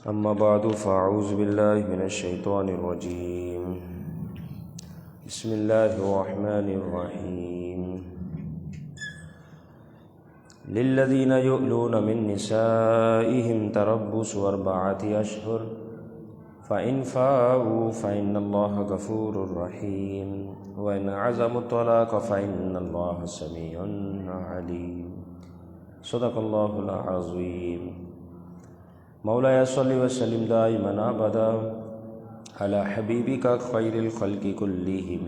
أما بعد فأعوذ بالله من الشيطان الرجيم. بسم الله الرحمن الرحيم. للذين يؤلون من نسائهم تربص 4 أشهر فإن فاءوا فإن الله غفور رحيم وإن عزموا الطلاق فإن الله سميع عليم. صدق الله العظيم. مولاي صل وسلم دائما أبدا على حبيبك خير الخلق كلهم.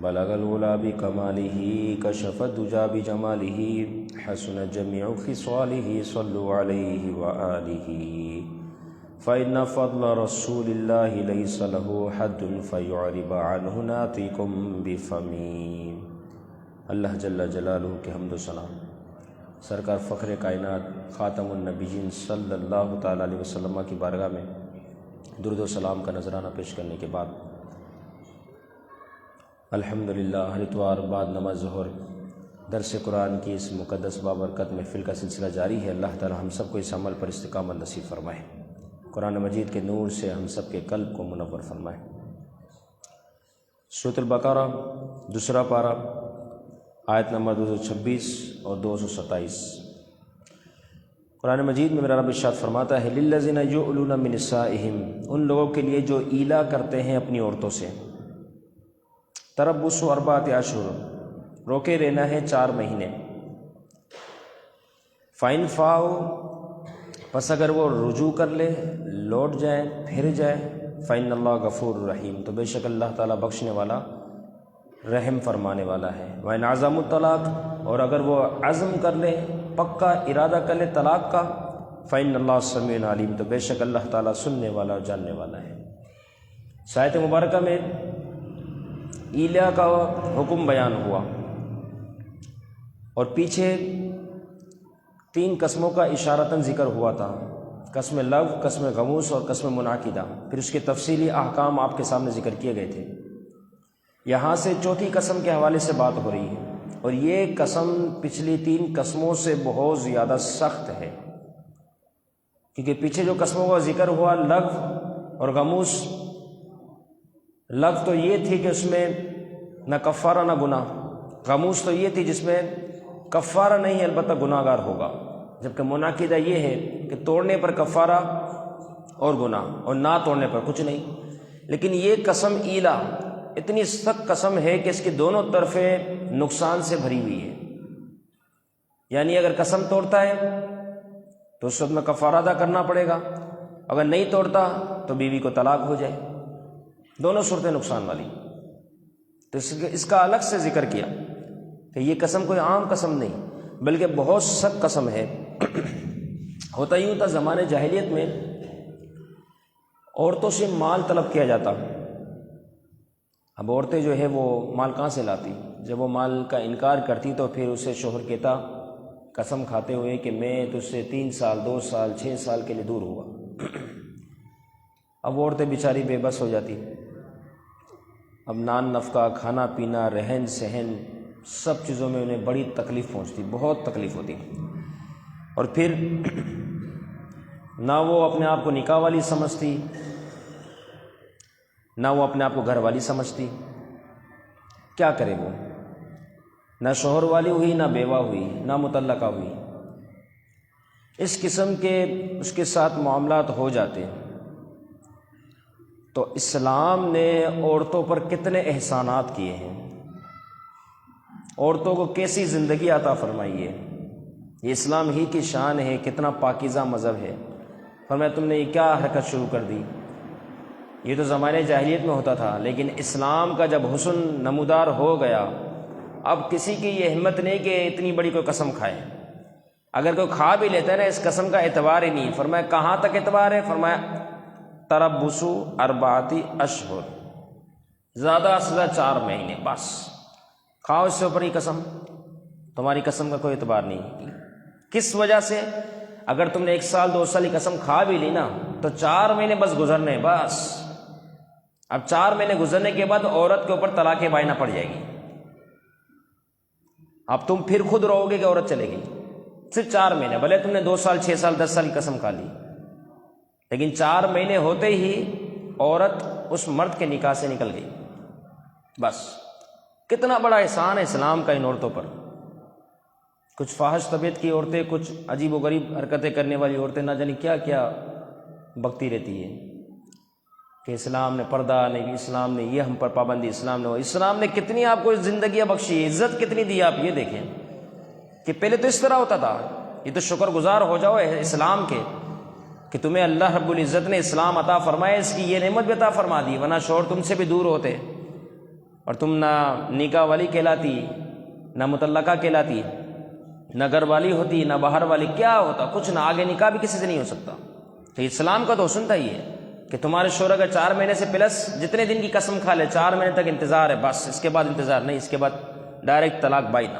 بلغ العلا بكماله كشف الدجى بجماله حسن جميع خصاله صلوا عليه وآله. فإن فضل رسول الله ليس له حد فيعرب عنه ناطق بفمي. اللہ جل جلالہ کے حمد و ثنا سرکار فخر کائنات خاتم النبیین صلی اللہ تعالیٰ علیہ وسلم کی بارگاہ میں درود و سلام کا نذرانہ پیش کرنے کے بعد الحمدللہ ہر اتوار بعد نماز ظہر درس قرآن کی اس مقدس بابرکت محفل کا سلسلہ جاری ہے. اللہ تعالی ہم سب کو اس عمل پر استقامت نصیب فرمائے. قرآن مجید کے نور سے ہم سب کے قلب کو منور فرمائے. سورۃ البقرہ دوسرا پارہ آیت نمبر 226 اور 227. قرآن مجید میں میرا رب ارشاد فرماتا ہے للذین یؤلون من نسائہم، ان لوگوں کے لیے جو ایلا کرتے ہیں اپنی عورتوں سے. تربص 4 اشہر، روکے رہنا ہے 4 مہینے. فَإِنْ فَاءُوا، پس اگر وہ رجوع کر لے، لوٹ جائے، پھر جائے، فَإِنَّ اللَّهَ غَفُورٌ رَحِيمٌ، تو بے شک اللہ تعالیٰ بخشنے والا رحم فرمانے والا ہے. وَإِنْ عَزَمُوا الطَّلَاقَ، اور اگر وہ عزم کر لے، پکا ارادہ کر لے طلاق کا، فَإِنَّ اللَّهَ سَمِيعٌ عَلِيمٌ، تو بے شک اللہ تعالیٰ سننے والا اور جاننے والا ہے. اس آیت مبارکہ میں ایلا کا حکم بیان ہوا اور پیچھے 3 قسموں کا اشارتاً ذکر ہوا تھا، قسم لغو، قسم غموس اور قسم منعقدہ. پھر اس کے تفصیلی احکام آپ کے سامنے ذکر کیے گئے تھے. یہاں سے چوتھی قسم کے حوالے سے بات ہو رہی ہے، اور یہ قسم پچھلی 3 قسموں سے بہت زیادہ سخت ہے، کیونکہ پیچھے جو قسموں کا ذکر ہوا لغو اور غموس. لغو تو یہ تھی کہ اس میں نہ کفارہ نہ گناہ، غموس تو یہ تھی جس میں کفارہ نہیں ہے البتہ گناہ گار ہوگا، جبکہ منعقدہ یہ ہے کہ توڑنے پر کفارہ اور گناہ اور نہ توڑنے پر کچھ نہیں. لیکن یہ قسم ایلا اتنی سخت قسم ہے کہ اس کی دونوں طرفیں نقصان سے بھری ہوئی ہے. یعنی اگر قسم توڑتا ہے تو اس وقت میں کفارہ ادا کرنا پڑے گا، اگر نہیں توڑتا تو بیوی کو طلاق ہو جائے. دونوں صورتیں نقصان والی. تو اس کا الگ سے ذکر کیا کہ یہ قسم کوئی عام قسم نہیں بلکہ بہت سخت قسم ہے. ہوتا یوں تھا زمانے جاہلیت میں عورتوں سے مال طلب کیا جاتا. اب عورتیں جو ہے وہ مال کہاں سے لاتی؟ جب وہ مال کا انکار کرتی تو پھر اسے شوہر کہتا قسم کھاتے ہوئے کہ میں تجھ سے 3 سال 2 سال 6 سال کے لیے دور ہوا. اب وہ عورتیں بیچاری بے بس ہو جاتی. اب نان نفقہ، کھانا پینا، رہن سہن، سب چیزوں میں انہیں بڑی تکلیف پہنچتی، بہت تکلیف ہوتی. اور پھر نہ وہ اپنے آپ کو نکاح والی سمجھتی، نہ وہ اپنے آپ کو گھر والی سمجھتی. کیا کرے وہ؟ نہ شوہر والی ہوئی، نہ بیوہ ہوئی، نہ مطلقہ ہوئی. اس قسم کے اس کے ساتھ معاملات ہو جاتے. تو اسلام نے عورتوں پر کتنے احسانات کیے ہیں، عورتوں کو کیسی زندگی عطا فرمائی ہے. یہ اسلام ہی کی شان ہے، کتنا پاکیزہ مذہب ہے. فرمایا تم نے یہ کیا حرکت شروع کر دی؟ یہ تو زمانے جاہلیت میں ہوتا تھا، لیکن اسلام کا جب حسن نمودار ہو گیا اب کسی کی یہ ہمت نہیں کہ اتنی بڑی کوئی قسم کھائے. اگر کوئی کھا بھی لیتا ہے نا اس قسم کا اعتبار ہی نہیں. فرمایا کہاں تک اعتبار ہے؟ فرمایا تربص 4 اشہر، زیادہ سے زیادہ 4 مہینے بس. کھاؤ اس سے اوپر ہی قسم، تمہاری قسم کا کوئی اعتبار نہیں. کس وجہ سے؟ اگر تم نے 1 سال 2 سال کی قسم کھا بھی لی نا تو 4 مہینے بس گزرنے بس. اب 4 مہینے گزرنے کے بعد عورت کے اوپر طلاق بائنہ پڑ جائے گی. اب تم پھر خود رہو گے کہ عورت چلے گی. صرف 4 مہینے، بھلے تم نے 2 سال 6 سال 10 سال کی قسم کھا لی، لیکن 4 مہینے ہوتے ہی عورت اس مرد کے نکاح سے نکل گئی. بس کتنا بڑا احسان ہے اسلام کا ان عورتوں پر. کچھ فاحش طبیعت کی عورتیں، کچھ عجیب و غریب حرکتیں کرنے والی عورتیں، نہ جانے کیا کیا بکتی رہتی ہے کہ اسلام نے پردہ نہیں، اسلام نے یہ ہم پر پابندی، اسلام نے کتنی آپ کو زندگیاں بخشی، عزت کتنی دی. آپ یہ دیکھیں کہ پہلے تو اس طرح ہوتا تھا. یہ تو شکر گزار ہو جاؤ اسلام کے کہ تمہیں اللہ رب العزت نے اسلام عطا فرمایا، اس کی یہ نعمت بھی عطا فرما دی، ورنہ شوہر تم سے بھی دور ہوتے اور تم نہ نکاح والی کہلاتی، نہ مطلقہ کہلاتی، نہ گھر والی ہوتی، نہ باہر والی، کیا ہوتا کچھ نہ. آگے نکاح بھی کسی سے نہیں ہو سکتا. تو اسلام کا تو حسن تھا یہ کہ تمہارے شوہر اگر 4 مہینے سے پلس جتنے دن کی قسم کھا لے، 4 مہینے تک انتظار ہے، بس اس کے بعد انتظار نہیں، اس کے بعد ڈائریکٹ طلاق بائنہ.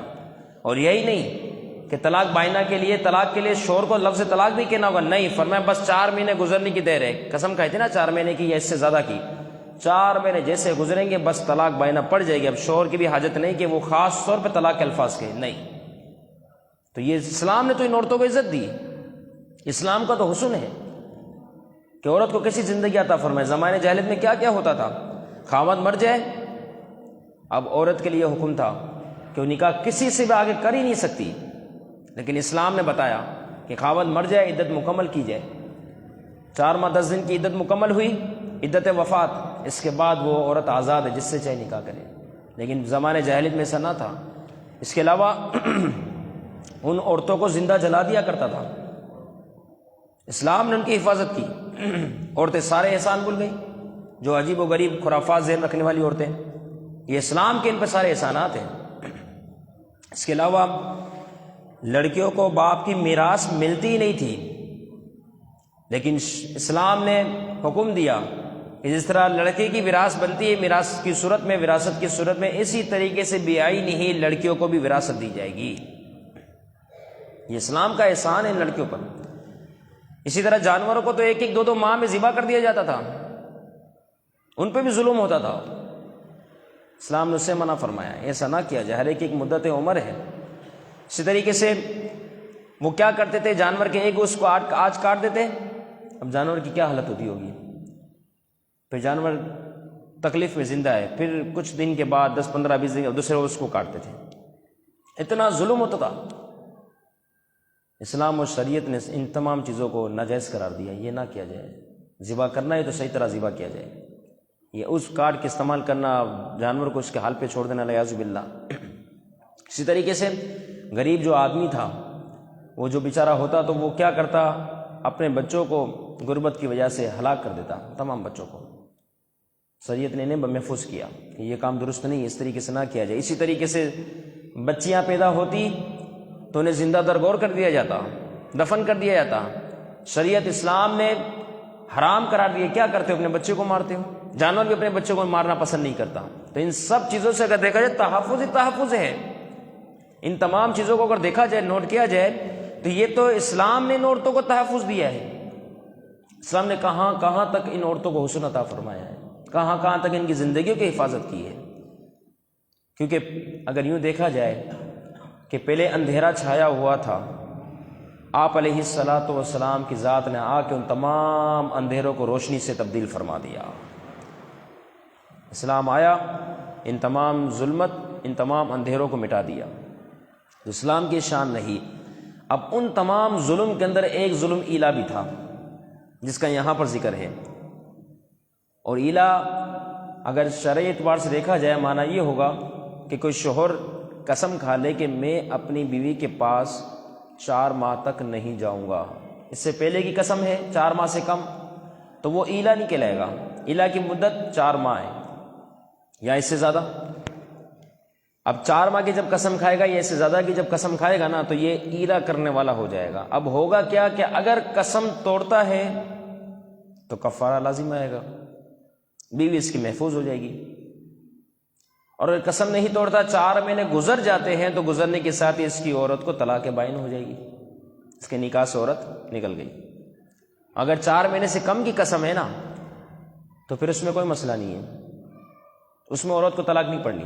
اور یہی نہیں کہ طلاق بائنہ کے لیے، طلاق کے لیے شوہر کو لفظ طلاق بھی کہنا ہوگا، نہیں، فرمایا بس 4 مہینے گزرنے کی دیر ہے. قسم کھائی تھی نا 4 مہینے کی یا اس سے زیادہ کی، 4 مہینے جیسے گزریں گے بس طلاق بائنہ پڑ جائے گی. اب شوہر کی بھی حاجت نہیں کہ وہ خاص طور پہ طلاق کے الفاظ کہے، نہیں. تو یہ اسلام نے تو ان عورتوں کو عزت دی. اسلام کا تو حسن ہے کہ عورت کو کیسی زندگی عطا فرمائے. زمانے جاہلیت میں کیا کیا ہوتا تھا، خاوند مر جائے، اب عورت کے لیے حکم تھا کہ وہ نکاح کسی سے بھی آگے کر ہی نہیں سکتی. لیکن اسلام نے بتایا کہ خاوند مر جائے، عدت مکمل کی جائے. 4 ماہ 10 دن کی عدت مکمل ہوئی، عدت وفات، اس کے بعد وہ عورت آزاد ہے، جس سے چاہے نکاح کرے. لیکن زمانے جاہلیت میں ایسا نہ تھا. اس کے علاوہ ان عورتوں کو زندہ جلا دیا کرتا تھا. اسلام نے ان کی حفاظت کی. عورتیں سارے احسان بھول گئی، جو عجیب و غریب خرافات ذہن رکھنے والی عورتیں، یہ اسلام کے ان پہ سارے احسانات ہیں. اس کے علاوہ لڑکیوں کو باپ کی میراث ملتی ہی نہیں تھی، لیکن اسلام نے حکم دیا کہ جس طرح لڑکے کی وراثت بنتی ہے میراث کی صورت میں، وراثت کی صورت میں، اسی طریقے سے بیائی نہیں لڑکیوں کو بھی وراثت دی جائے گی. یہ اسلام کا احسان ہے ان لڑکیوں پر. اسی طرح جانوروں کو تو 1-1 2-2 ماہ میں ذبح کر دیا جاتا تھا، ان پہ بھی ظلم ہوتا تھا. اسلام نے اس سے منع فرمایا، ایسا نہ کیا جائے، ہر ایک مدت عمر ہے. اسی طریقے سے وہ کیا کرتے تھے، جانور کے ایک اس کو آج کاٹ دیتے. اب جانور کی کیا حالت ہوتی ہوگی، پھر جانور تکلیف میں زندہ ہے، پھر کچھ دن کے بعد 10-15-20 دن دوسرے اس کو کاٹتے تھے. اتنا ظلم ہوتا تھا. اسلام اور شریعت نے ان تمام چیزوں کو ناجائز قرار دیا. یہ نہ کیا جائے. ذبح کرنا ہے تو صحیح طرح ذبح کیا جائے. یہ اس کاٹ کے استعمال کرنا، جانور کو اس کے حال پہ چھوڑ دینا، الیاذ باللہ. اسی طریقے سے غریب جو آدمی تھا، وہ جو بیچارہ ہوتا تو وہ کیا کرتا، اپنے بچوں کو غربت کی وجہ سے ہلاک کر دیتا، تمام بچوں کو. شریعت نے انہیں محفوظ کیا کہ یہ کام درست نہیں، اس طریقے سے نہ کیا جائے. اسی طریقے سے بچیاں پیدا ہوتی تو انہیں زندہ درگور کر دیا جاتا، دفن کر دیا جاتا. شریعت اسلام نے حرام قرار دیا. کیا کرتے ہو، اپنے بچے کو مارتے ہو. جانور بھی اپنے بچوں کو مارنا پسند نہیں کرتا. تو ان سب چیزوں سے اگر دیکھا جائے تحفظ ہی تحفظ ہے. ان تمام چیزوں کو اگر دیکھا جائے، نوٹ کیا جائے، تو یہ تو اسلام نے ان عورتوں کو تحفظ دیا ہے. اسلام نے کہاں کہاں تک ان عورتوں کو حسن عطا فرمایا ہے، کہاں کہاں تک ان کی زندگیوں کی حفاظت کی ہے. کیونکہ اگر یوں دیکھا جائے کہ پہلے اندھیرا چھایا ہوا تھا، آپ علیہ الصلاۃ والسلام کی ذات نے آ کے ان تمام اندھیروں کو روشنی سے تبدیل فرما دیا. اسلام آیا، ان تمام ظلمت، ان تمام اندھیروں کو مٹا دیا. اسلام کی شان نہیں. اب ان تمام ظلم کے اندر ایک ظلم ایلا بھی تھا، جس کا یہاں پر ذکر ہے. اور ایلا اگر شرعی اعتبار سے دیکھا جائے، معنی یہ ہوگا کہ کوئی شوہر قسم کھا لے کہ میں اپنی بیوی کے پاس 4 ماہ تک نہیں جاؤں گا، اس سے پہلے کی قسم ہے 4 ماہ سے کم، تو وہ ایلا نہیں کہلائے گا. ایلا کی مدت 4 ماہ ہے یا اس سے زیادہ. اب 4 ماہ کی جب قسم کھائے گا یا اس سے زیادہ کی جب قسم کھائے گا نا، تو یہ ایلا کرنے والا ہو جائے گا. اب ہوگا کیا کہ اگر قسم توڑتا ہے تو کفارہ لازم آئے گا، بیوی اس کی محفوظ ہو جائے گی. اور اگر قسم نہیں توڑتا، 4 مہینے گزر جاتے ہیں، تو گزرنے کے ساتھ ہی اس کی عورت کو طلاق بائن ہو جائے گی، اس کے نکاح سے عورت نکل گئی. اگر 4 مہینے سے کم کی قسم ہے نا، تو پھر اس میں کوئی مسئلہ نہیں ہے، اس میں عورت کو طلاق نہیں پڑنی.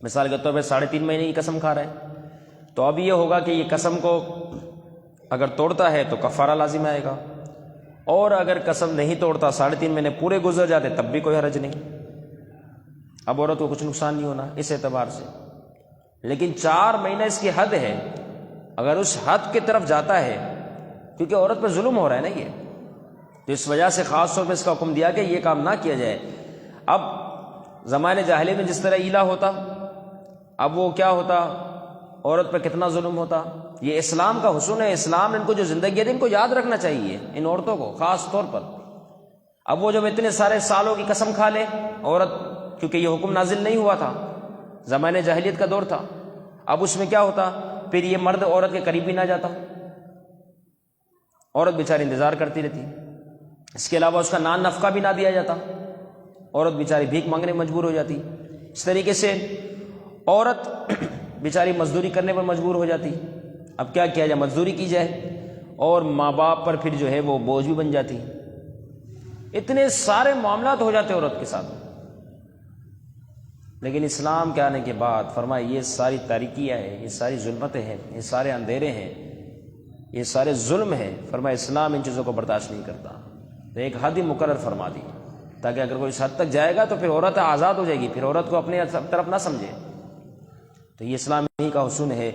مثال کے طور پہ 3.5 مہینے کی قسم کھا رہا ہے، تو اب یہ ہوگا کہ یہ قسم کو اگر توڑتا ہے تو کفارہ لازم آئے گا. اور اگر قسم نہیں توڑتا 3.5 مہینے پورے گزر جاتے تب بھی کوئی حرج نہیں، اب عورت کو کچھ نقصان نہیں ہونا اس اعتبار سے۔ لیکن 4 مہینہ اس کی حد ہے، اگر اس حد کی طرف جاتا ہے، کیونکہ عورت پہ ظلم ہو رہا ہے نا یہ، تو اس وجہ سے خاص طور پہ اس کا حکم دیا کہ یہ کام نہ کیا جائے۔ اب زمانے جاہلیت میں جس طرح ایلا ہوتا، اب وہ کیا ہوتا، عورت پہ کتنا ظلم ہوتا۔ یہ اسلام کا حسن ہے، اسلام نے ان کو جو زندگی دی ان کو یاد رکھنا چاہیے، ان عورتوں کو خاص طور پر۔ اب وہ جب اتنے سارے سالوں کی قسم کھا لے عورت، کیونکہ یہ حکم نازل نہیں ہوا تھا، زمانے جاہلیت کا دور تھا، اب اس میں کیا ہوتا، پھر یہ مرد عورت کے قریب بھی نہ جاتا، عورت بیچاری انتظار کرتی رہتی، اس کے علاوہ اس کا نان نفقہ بھی نہ دیا جاتا، عورت بیچاری بھیک مانگنے مجبور ہو جاتی، اس طریقے سے عورت بیچاری مزدوری کرنے پر مجبور ہو جاتی۔ اب کیا کیا جائے، مزدوری کی جائے، اور ماں باپ پر پھر جو ہے وہ بوجھ بھی بن جاتی، اتنے سارے معاملات ہو جاتے عورت کے ساتھ۔ لیکن اسلام کے آنے کے بعد فرمایا یہ ساری تاریکیاں ہیں، یہ ساری ظلمتیں ہیں، یہ سارے اندھیرے ہیں، یہ سارے ظلم ہیں، فرمایا اسلام ان چیزوں کو برداشت نہیں کرتا، تو ایک حد ہی مقرر فرما دی، تاکہ اگر کوئی اس حد تک جائے گا تو پھر عورت آزاد ہو جائے گی، پھر عورت کو اپنے طرف نہ سمجھے۔ تو یہ اسلام ہی کا حسن ہے۔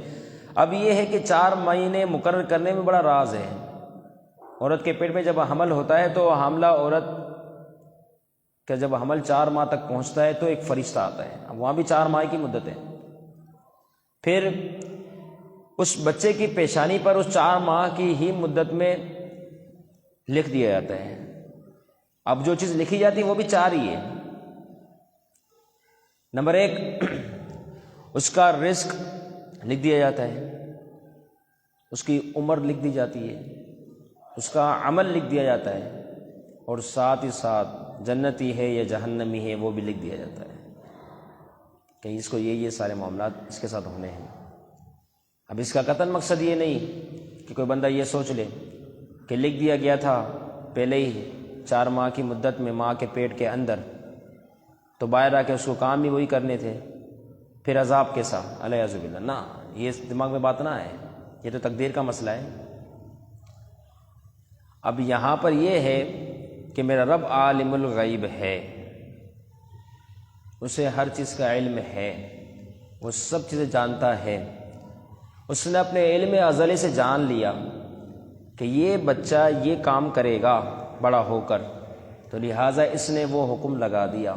اب یہ ہے کہ 4 مہینے مقرر کرنے میں بڑا راز ہے۔ عورت کے پیٹ میں جب حمل ہوتا ہے تو حاملہ عورت کہ جب حمل 4 ماہ تک پہنچتا ہے تو ایک فرشتہ آتا ہے، اب وہاں بھی 4 ماہ کی مدت ہے، پھر اس بچے کی پیشانی پر اس 4 ماہ کی ہی مدت میں لکھ دیا جاتا ہے۔ اب جو چیز لکھی جاتی ہے وہ بھی 4 ہی ہے۔ نمبر 1، اس کا رزق لکھ دیا جاتا ہے، اس کی عمر لکھ دی جاتی ہے، اس کا عمل لکھ دیا جاتا ہے، اور ساتھ ہی ساتھ جنتی ہے یا جہنمی ہے وہ بھی لکھ دیا جاتا ہے کہ اس کو یہ سارے معاملات اس کے ساتھ ہونے ہیں۔ اب اس کا قطعاً مقصد یہ نہیں کہ کوئی بندہ یہ سوچ لے کہ لکھ دیا گیا تھا پہلے ہی 4 ماہ کی مدت میں ماں کے پیٹ کے اندر، تو باہر آ کے اس کو کام بھی وہی کرنے تھے، پھر عذاب کے ساتھ علیہ باللہ، نہ، یہ دماغ میں بات نہ ہے، یہ تو تقدیر کا مسئلہ ہے۔ اب یہاں پر یہ ہے کہ میرا رب عالم الغیب ہے، اسے ہر چیز کا علم ہے، وہ سب چیزیں جانتا ہے، اس نے اپنے علم ازلی سے جان لیا کہ یہ بچہ یہ کام کرے گا بڑا ہو کر، تو لہٰذا اس نے وہ حکم لگا دیا،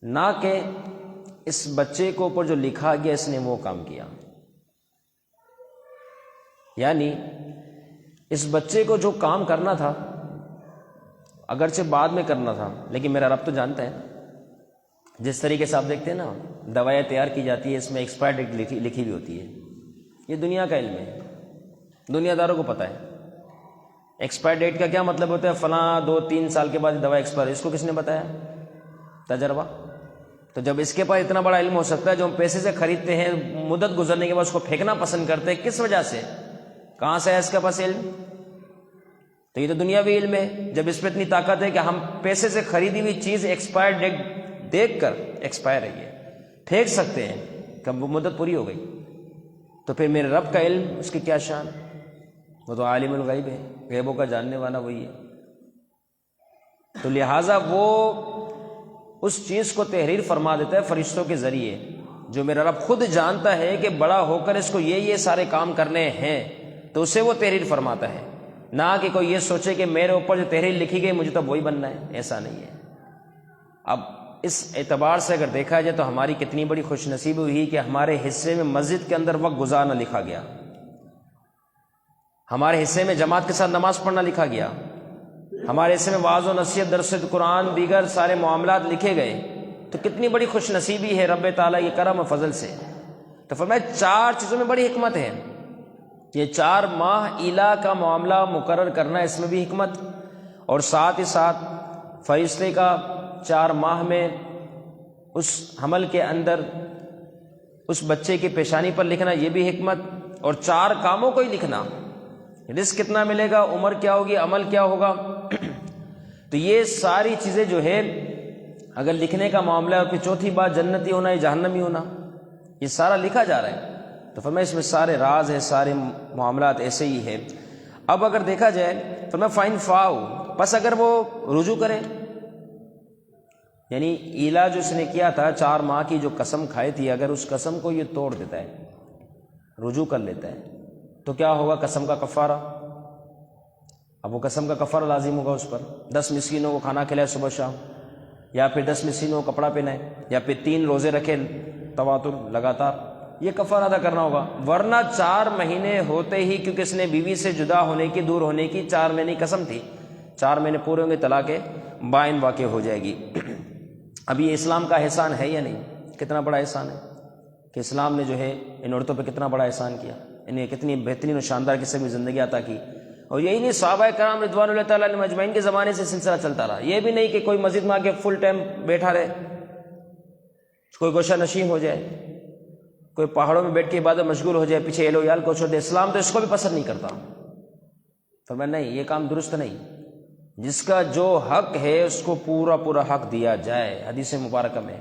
نہ کہ اس بچے کو اوپر جو لکھا گیا اس نے وہ کام کیا۔ یعنی اس بچے کو جو کام کرنا تھا اگرچہ بعد میں کرنا تھا، لیکن میرا رب تو جانتا ہے۔ جس طریقے سے آپ دیکھتے ہیں نا دوائیں تیار کی جاتی ہے، اس میں ایکسپائر ڈیٹ لکھی ہوئی ہوتی ہے، یہ دنیا کا علم ہے، دنیا داروں کو پتہ ہے۔ ایکسپائر ڈیٹ کا کیا مطلب ہوتا ہے، فلاں 2-3 سال کے بعد دوا ایکسپائر، اس کو کس نے بتایا؟ تجربہ۔ تو جب اس کے پاس اتنا بڑا علم ہو سکتا ہے، جو ہم پیسے سے خریدتے ہیں، مدت گزرنے کے بعد اس کو پھینکنا پسند کرتے ہیں، کس وجہ سے؟ کہاں سے ہے اس کے پاس علم؟ تو یہ تو دنیاوی علم ہے۔ جب اس پہ اتنی طاقت ہے کہ ہم پیسے سے خریدی ہوئی چیز ایکسپائر ڈیٹ دیکھ کر ایکسپائر ہے یہ پھینک سکتے ہیں کہ مدت پوری ہو گئی، تو پھر میرے رب کا علم، اس کی کیا شان؟ وہ تو عالم الغیب ہے، غیبوں کا جاننے والا وہی ہے۔ تو لہٰذا وہ اس چیز کو تحریر فرما دیتا ہے فرشتوں کے ذریعے، جو میرا رب خود جانتا ہے کہ بڑا ہو کر اس کو یہ سارے کام کرنے ہیں، تو اسے وہ تحریر فرماتا ہے، نہ کہ کوئی یہ سوچے کہ میرے اوپر جو تحریر لکھی گئی مجھے تو وہی بننا ہے، ایسا نہیں ہے۔ اب اس اعتبار سے اگر دیکھا جائے تو ہماری کتنی بڑی خوش نصیبی ہوئی کہ ہمارے حصے میں مسجد کے اندر وقت گزارنا لکھا گیا، ہمارے حصے میں جماعت کے ساتھ نماز پڑھنا لکھا گیا، ہمارے حصے میں وعظ و نصیحت، درس قرآن، دیگر سارے معاملات لکھے گئے، تو کتنی بڑی خوش نصیبی ہے رب تعالیٰ کے کرم و فضل سے۔ تو فرمایا 4 چیزوں میں بڑی حکمت ہے، یہ 4 ماہ ایلا کا معاملہ مقرر کرنا، اس میں بھی حکمت، اور ساتھ ہی ساتھ فرشتے کا 4 ماہ میں اس حمل کے اندر اس بچے کی پیشانی پر لکھنا، یہ بھی حکمت، اور 4 کاموں کو ہی لکھنا، رزق کتنا ملے گا، عمر کیا ہوگی، عمل کیا ہوگا۔ تو یہ ساری چیزیں جو ہے اگر لکھنے کا معاملہ ہے، اور پھر چوتھی بات جنتی ہونا یا جہنمی ہونا، یہ سارا لکھا جا رہا ہے۔ تو فرمایا اس میں سارے راز ہیں، سارے معاملات ایسے ہی ہیں۔ اب اگر دیکھا جائے تو میں فائن فاؤ، پس اگر وہ رجوع کرے، یعنی ایلا جو اس نے کیا تھا 4 ماہ کی جو قسم کھائی تھی، اگر اس قسم کو یہ توڑ دیتا ہے، رجوع کر لیتا ہے، تو کیا ہوگا؟ قسم کا کفارہ۔ اب وہ قسم کا کفارہ لازم ہوگا اس پر، 10 مسکینوں کو کھانا کھلائے صبح شام، یا پھر 10 مسکینوں کو کپڑا پہنائے، یا پھر 3 روزے رکھے تواتر لگاتار، یہ کفارہ ادا کرنا ہوگا۔ ورنہ 4 مہینے ہوتے ہی، کیونکہ اس نے بیوی سے جدا ہونے کی، دور ہونے کی 4 مہینے کی قسم تھی، 4 مہینے پورے ہوں گے طلاق بائن واقع ہو جائے گی۔ اب یہ اسلام کا احسان ہے یا نہیں؟ کتنا بڑا احسان ہے کہ اسلام نے جو ہے ان عورتوں پہ کتنا بڑا احسان کیا، انہیں کتنی بہترین اور شاندار قسم کی زندگی عطا کی۔ اور یہی نہیں، صحابہ کرام رضوان اللہ تعالیٰ علیہم اجمعین کے زمانے سے سلسلہ چلتا رہا۔ یہ بھی نہیں کہ کوئی مسجد میں آ کے فل ٹائم بیٹھا رہے، کوئی گوشہ نشین ہو جائے، کوئی پہاڑوں میں بیٹھ کے عبادت مشغول ہو جائے، پیچھے اہل و عیال کو چھوڑ دے۔ اسلام تو اس کو بھی پسند نہیں کرتا۔ فرمایا نہیں، یہ کام درست نہیں، جس کا جو حق ہے اس کو پورا پورا حق دیا جائے۔ حدیث مبارکہ میں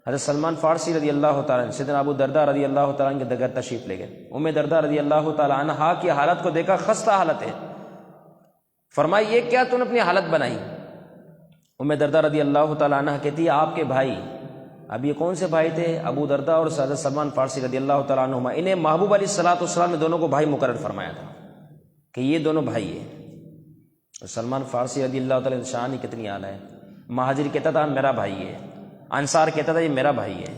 حضرت سلمان فارسی رضی اللہ تعالیٰ عنہ سیدنا ابو درداء رضی اللہ تعالیٰ عنہ کے گھر تشریف لے گئے۔ ام درداء رضی اللہ تعالیٰ عنہا کی حالت کو دیکھا، خستہ حالت ہے۔ فرمایا یہ کیا تم نے اپنی حالت بنائی؟ ام درداء رضی اللہ تعالیٰ عنہ کہتی ہے آپ کے بھائی، اب یہ کون سے بھائی تھے؟ ابو درداء اور حضرت سلمان فارسی رضی اللہ تعالیٰ عنہما، انہیں محبوب علیہ الصلوۃ والسلام نے دونوں کو بھائی مقرر فرمایا تھا کہ یہ دونوں بھائی ہیں۔ سلمان فارسی رضی اللہ تعالیٰ شان ہی کتنی اعلیٰ ہے۔ مہاجر کہتا تھا میرا بھائی ہے، انصار کہتا تھا یہ میرا بھائی ہے،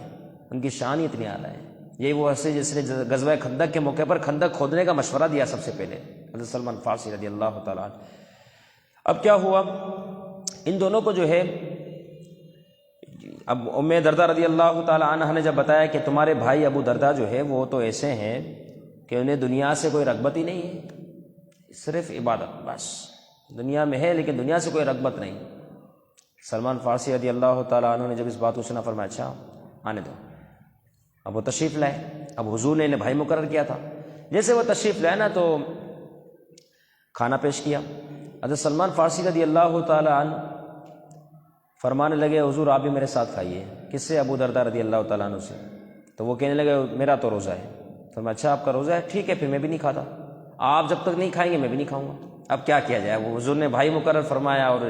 ان کی شان ہی اتنی اعلیٰ ہے۔ یہی وہ ہنسی جس نے غزوہ خندق کے موقع پر خندق کھودنے کا مشورہ دیا سب سے پہلے، حضرت سلمان فارسی رضی اللہ تعالیٰ عنہ۔ اب کیا ہوا؟ ان دونوں کو جو ہے، اب ام درداء رضی اللہ تعالیٰ عنہ نے جب بتایا کہ تمہارے بھائی ابو درداء جو ہے وہ تو ایسے ہیں کہ انہیں دنیا سے کوئی رغبت ہی نہیں ہے، صرف عبادت بس، دنیا میں ہے لیکن دنیا سے کوئی رغبت نہیں۔ سلمان فارسی رضی اللہ تعالیٰ عنہ نے جب اس بات کو سنا فرمایا اچھا آنے دو۔ اب وہ تشریف لائے، اب حضور نے انہیں بھائی مقرر کیا تھا۔ جیسے وہ تشریف لائے نا تو کھانا پیش کیا۔ حضرت سلمان فارسی رضی اللہ تعالیٰ عنہ فرمانے لگے حضور آپ بھی میرے ساتھ کھائیے۔ کس سے؟ ابو درداء رضی اللہ تعالیٰ عنہ سے۔ تو وہ کہنے لگے میرا تو روزہ ہے۔ فرمایا اچھا آپ کا روزہ ہے، ٹھیک ہے پھر میں بھی نہیں کھاتا، آپ جب تک نہیں کھائیں گے میں بھی نہیں کھاؤں گا۔ اب کیا کیا جائے؟ وہ حضور نے بھائی مقرر فرمایا، اور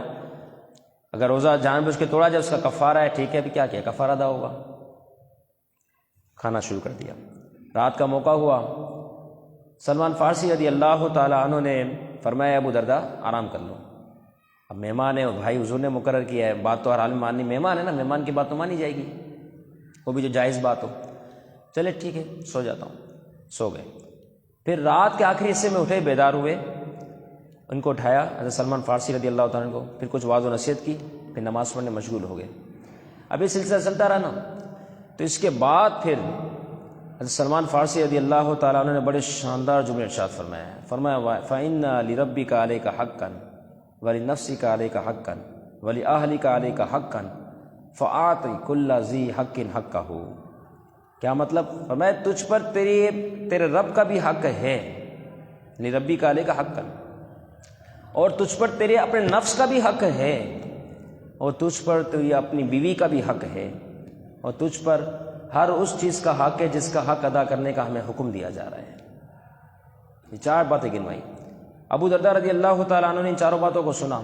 اگر روزہ جان بوجھ کے توڑا جائے اس کا کفارہ ہے، ٹھیک ہے ابھی کیا کفارہ ادا ہوگا۔ کھانا شروع کر دیا۔ رات کا موقع ہوا، سلمان فارسی رضی اللہ تعالیٰ عنہ نے فرمایا ابو درداء آرام کر لو، اب مہمان ہے، بھائی حضور نے مقرر کیا ہے، بات تو ہر حال میں ماننی، مہمان ہے نا، مہمان کی بات تو مانی جائے گی، وہ بھی جو جائز بات ہو۔ چلے ٹھیک ہے سو جاتا ہوں۔ سو گئے۔ پھر رات کے آخری حصے میں اٹھے، بیدار ہوئے، ان کو اٹھایا حضرت سلمان فارسی رضی اللہ تعالیٰ عنہ کو، پھر کچھ واعظ و نصیحت کی، پھر نماز پڑھنے مشغول ہو گئے۔ اب یہ سلسلہ چلتا رہا نا، تو اس کے بعد پھر حضرت سلمان فارسی رضی اللہ تعالیٰ عنہ نے بڑے شاندار جملے ارشاد فرمایا ہے۔ فرمایا فَإِنَّ لِرَبِّكَ عَلَيْكَ حَقًّا وَلِنَفْسِكَ عَلَيْكَ حَقًّا وَلِأَهْلِكَ عَلَيْكَ حَقًّا فَآتِ كُلَّ ذِي حَقٍّ حَقَّهُ۔ کیا مطلب؟ فرمایا تجھ پر تیرے رب کا بھی حق ہے، لِرَبِّكَ عَلَيْكَ حَقًّا، اور تجھ پر تیرے اپنے نفس کا بھی حق ہے، اور تجھ پر تیری اپنی بیوی کا بھی حق ہے، اور تجھ پر ہر اس چیز کا حق ہے جس کا حق ادا کرنے کا ہمیں حکم دیا جا رہا ہے۔ یہ 4 باتیں گنوائی۔ ابو درداء رضی اللہ تعالیٰ عنہ نے ان 4 باتوں کو سنا،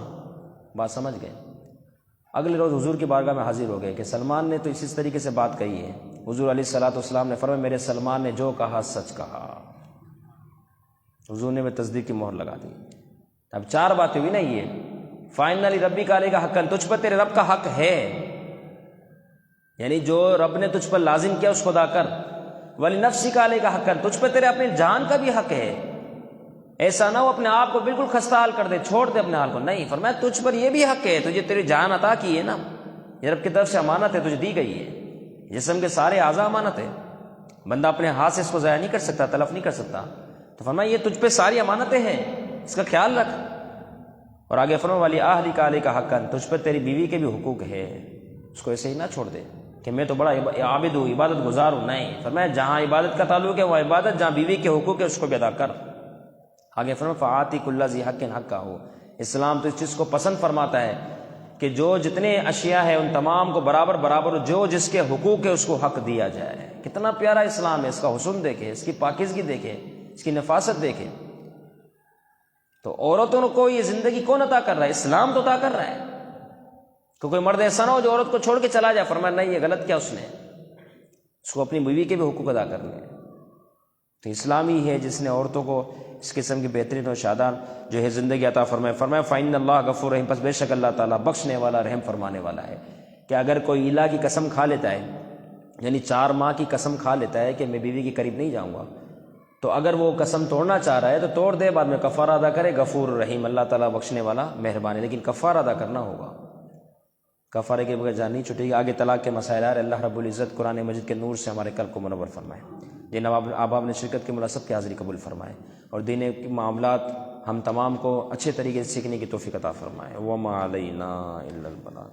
بات سمجھ گئے۔ اگلے روز حضور کی بارگاہ میں حاضر ہو گئے کہ سلمان نے تو اسی طریقے سے بات کہی ہے۔ حضور علیہ الصلوۃ والسلام نے فرمایا میرے سلمان نے جو کہا سچ کہا۔ حضور نے میں تصدیق کی مہر لگا دی۔ اب 4 باتیں ہوئی نا، یہ فائنلی ربی کا علیہ کا حق، تجھ پر تیرے رب کا حق ہے، یعنی جو رب نے تجھ پر لازم کیا اس کو ادا کر۔ ولی نفسی کا علیہ کا حق، تجھ پر تیرے اپنی جان کا بھی حق ہے۔ ایسا نہ ہو اپنے آپ کو بالکل خستہ حال کر دے، چھوڑ دے اپنے حال کو، نہیں، فرمایا تجھ پر یہ بھی حق ہے، تجھے تیری جان عطا کی ہے نا، یہ رب کی طرف سے امانت ہے، تجھے دی گئی ہے، جسم کے سارے اعضاء امانت ہے، بندہ اپنے ہاتھ سے اس کو ضائع نہیں کر سکتا، تلف نہیں کر سکتا، تو فرمایا یہ تجھ پہ ساری امانتیں ہیں، اس کا خیال رکھ۔ اور آگے فرمایا والی اہلی کا علیہ کا حق، تجھ پر تیری بیوی کے بھی حقوق ہے، اس کو ایسے ہی نہ چھوڑ دے کہ میں تو بڑا عابد ہوں، عبادت گزار ہوں، نہیں، فرمایا جہاں عبادت کا تعلق ہے وہ عبادت، جہاں بیوی کے حقوق ہے اس کو بھی ادا کر۔ آگے فرمایا فآتی کل ذی حق حقہ، اسلام تو اس چیز کو پسند فرماتا ہے کہ جو جتنے اشیاء ہیں ان تمام کو برابر برابر جو جس کے حقوق ہے اس کو حق دیا جائے۔ کتنا پیارا اسلام ہے، اس کا حسن دیکھے، اس کی پاکیزگی دیکھے، اس کی نفاست دیکھے۔ تو عورتوں کو یہ زندگی کون عطا کر رہا ہے؟ اسلام تو عطا کر رہا ہے. تو کوئی مرد ایسا نہ ہو جو عورت کو چھوڑ کے چلا جائے. فرمایا نہیں، یہ غلط کیا اس نے، اس کو اپنی بیوی کے بھی حقوق ادا کرنے ہیں. تو اسلام ہی ہے جس نے عورتوں کو اس قسم کی بہترین و شادان جو ہے زندگی عطا فرمائے. فرمایا فَإِنَّ اللَّهَ غَفُورٌ رحیم، پس بے شک اللہ تعالیٰ بخشنے والا رحم فرمانے والا ہے. کہ اگر کوئی الہ کی قسم کھا لیتا ہے، یعنی 4 ماہ کی قسم کھا لیتا ہے کہ میں بیوی کے قریب نہیں جاؤں گا، تو اگر وہ قسم توڑنا چاہ رہا ہے تو توڑ دے، بعد میں کفارہ ادا کرے. غفور رحیم، اللہ تعالیٰ بخشنے والا مہربان ہے، لیکن کفارہ ادا کرنا ہوگا. کفارے کے بغیر جان نہیں چھٹے گی. آگے طلاق کے مسائل آ رہے. اللہ رب العزت قرآن مجید کے نور سے ہمارے قلب کو منور فرمائے. جن احباب نے شرکت کی مناسب کی حاضری قبول فرمائے، اور دین کے معاملات ہم تمام کو اچھے طریقے سے سیکھنے کی توفیق عطا فرمائے. وما علینا الا البلاغ.